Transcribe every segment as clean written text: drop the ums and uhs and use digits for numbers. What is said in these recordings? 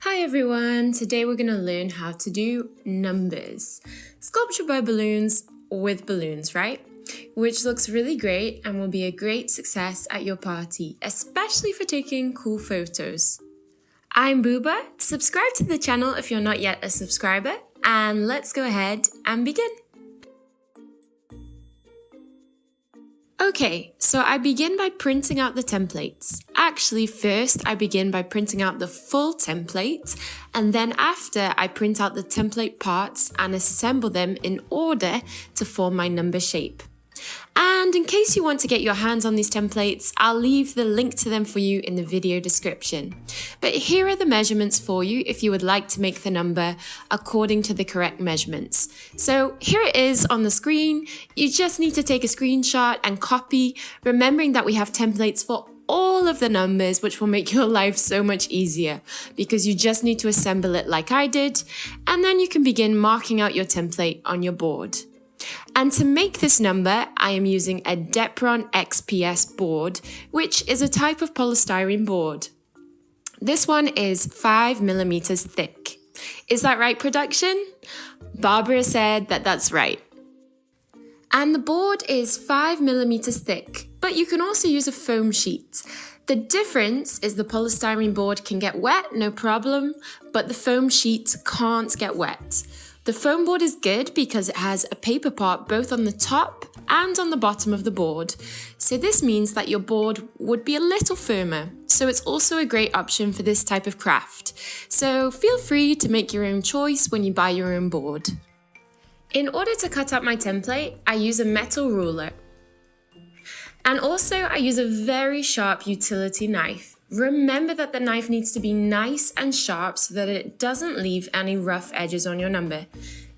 Hi everyone, today we're going to learn how to do numbers. Sculpture by balloons with balloons, right? Which looks really great and will be a great success at your party, especially for taking cool photos. I'm Buba. Subscribe to the channel if you're not yet a subscriber, and let's go ahead and begin. Okay, so I begin by printing out the templates. Actually, first I begin by printing out the full template, and then after I print out the template parts and assemble them in order to form my number shape. And in case you want to get your hands on these templates, I'll leave the link to them for you in the video description. But here are the measurements for you if you would like to make the number according to the correct measurements. So here it is on the screen. You just need to take a screenshot and copy, remembering that we have templates for all of the numbers, which will make your life so much easier because you just need to assemble it like I did, and then you can begin marking out your template on your board. And to make this number, I am using a Depron XPS board, which is a type of polystyrene board. This one is 5mm thick. Is that right, production? Barbara said that that's right. And the board is 5mm thick, but you can also use a foam sheet. The difference is the polystyrene board can get wet, no problem, but the foam sheet can't get wet. The foam board is good because it has a paper part both on the top and on the bottom of the board. So this means that your board would be a little firmer. So it's also a great option for this type of craft. So feel free to make your own choice when you buy your own board. In order to cut out my template, I use a metal ruler. And also I use a very sharp utility knife. Remember that the knife needs to be nice and sharp so that it doesn't leave any rough edges on your number.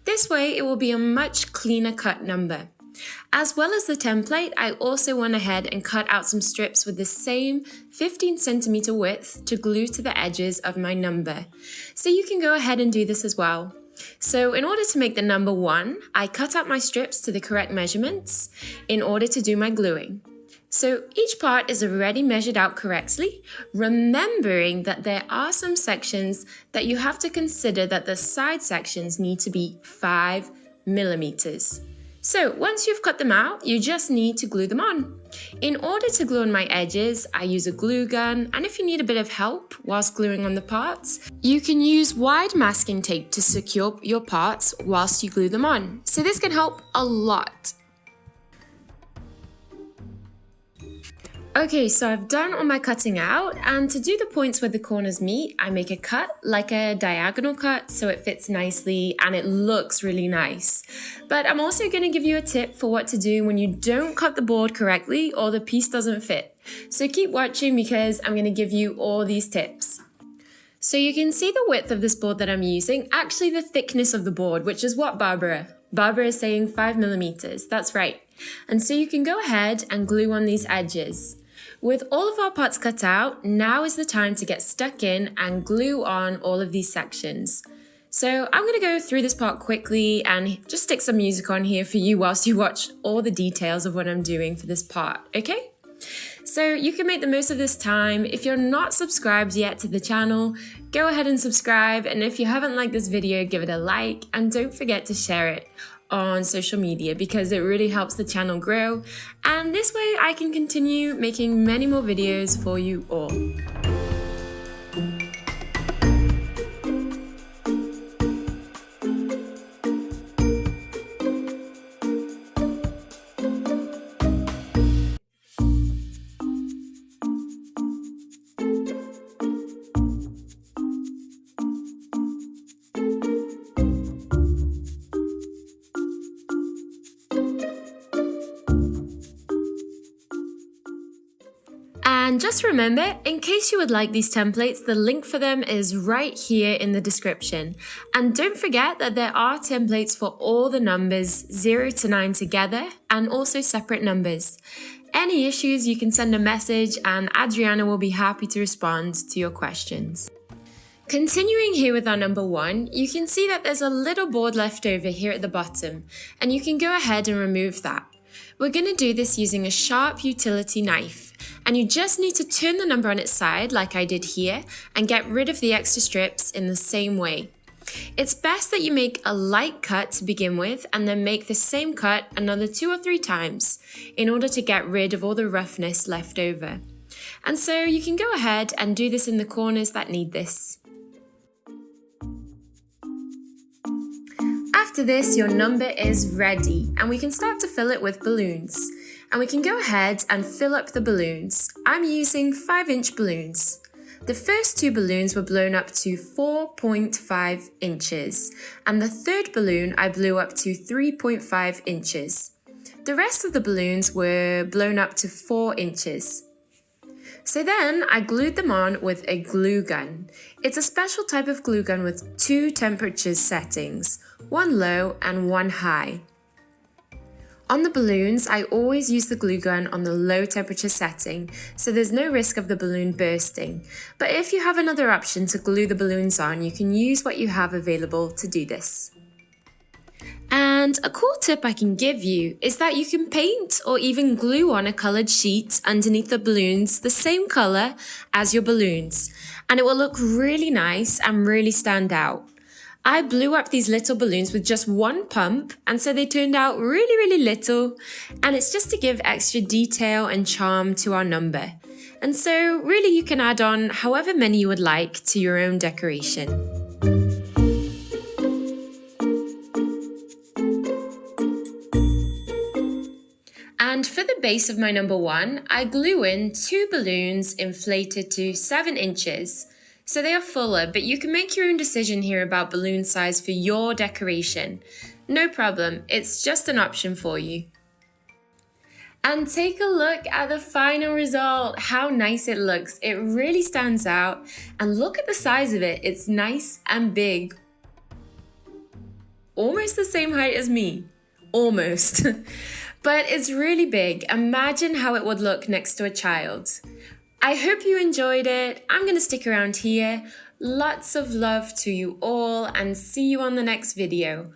This way it will be a much cleaner cut number. As well as the template, I also went ahead and cut out some strips with the same 15cm width to glue to the edges of my number. So you can go ahead and do this as well. So in order to make the number 1, I cut out my strips to the correct measurements in order to do my gluing. So each part is already measured out correctly, remembering that there are some sections that you have to consider that the side sections need to be 5mm. So once you've cut them out, you just need to glue them on. In order to glue on my edges, I use a glue gun, and if you need a bit of help whilst gluing on the parts, you can use wide masking tape to secure your parts whilst you glue them on. So this can help a lot. Okay, so I've done all my cutting out, and to do the points where the corners meet, I make a cut, like a diagonal cut, so it fits nicely and it looks really nice. But I'm also going to give you a tip for what to do when you don't cut the board correctly or the piece doesn't fit. So keep watching because I'm going to give you all these tips. So you can see the width of this board that I'm using, actually the thickness of the board, which is what Barbara is saying 5mm, that's right. And so you can go ahead and glue on these edges. With all of our parts cut out, now is the time to get stuck in and glue on all of these sections. So I'm going to go through this part quickly and just stick some music on here for you whilst you watch all the details of what I'm doing for this part, okay? So you can make the most of this time. If you're not subscribed yet to the channel, go ahead and subscribe. And if you haven't liked this video, give it a like and don't forget to share it on social media because it really helps the channel grow. And this way I can continue making many more videos for you all. And just remember, in case you would like these templates, the link for them is right here in the description. And don't forget that there are templates for all the numbers 0 to 9 together and also separate numbers. Any issues, you can send a message and Adriana will be happy to respond to your questions. Continuing here with our number 1, you can see that there's a little board left over here at the bottom, and you can go ahead and remove that. We're going to do this using a sharp utility knife, and you just need to turn the number on its side like I did here and get rid of the extra strips in the same way. It's best that you make a light cut to begin with and then make the same cut another 2 or 3 times in order to get rid of all the roughness left over. And so you can go ahead and do this in the corners that need this. After this, your number is ready and we can start to fill it with balloons. And we can go ahead and fill up the balloons. I'm using 5-inch balloons. The first 2 balloons were blown up to 4.5 inches, and the third balloon I blew up to 3.5 inches. The rest of the balloons were blown up to 4 inches. So then I glued them on with a glue gun. It's a special type of glue gun with 2 temperature settings, one low and one high. On the balloons, I always use the glue gun on the low temperature setting, so there's no risk of the balloon bursting. But if you have another option to glue the balloons on, you can use what you have available to do this. And a cool tip I can give you is that you can paint or even glue on a coloured sheet underneath the balloons the same colour as your balloons, and it will look really nice and really stand out. I blew up these little balloons with just one pump, and so they turned out really little, and it's just to give extra detail and charm to our number. And so really you can add on however many you would like to your own decoration. And for the base of my number 1, I glue in 2 balloons inflated to 7 inches. So they are fuller, but you can make your own decision here about balloon size for your decoration. No problem, it's just an option for you. And take a look at the final result, how nice it looks. It really stands out, and look at the size of it, it's nice and big. Almost the same height as me, almost. But it's really big. Imagine how it would look next to a child. I hope you enjoyed it. I'm going to stick around here. Lots of love to you all and see you on the next video.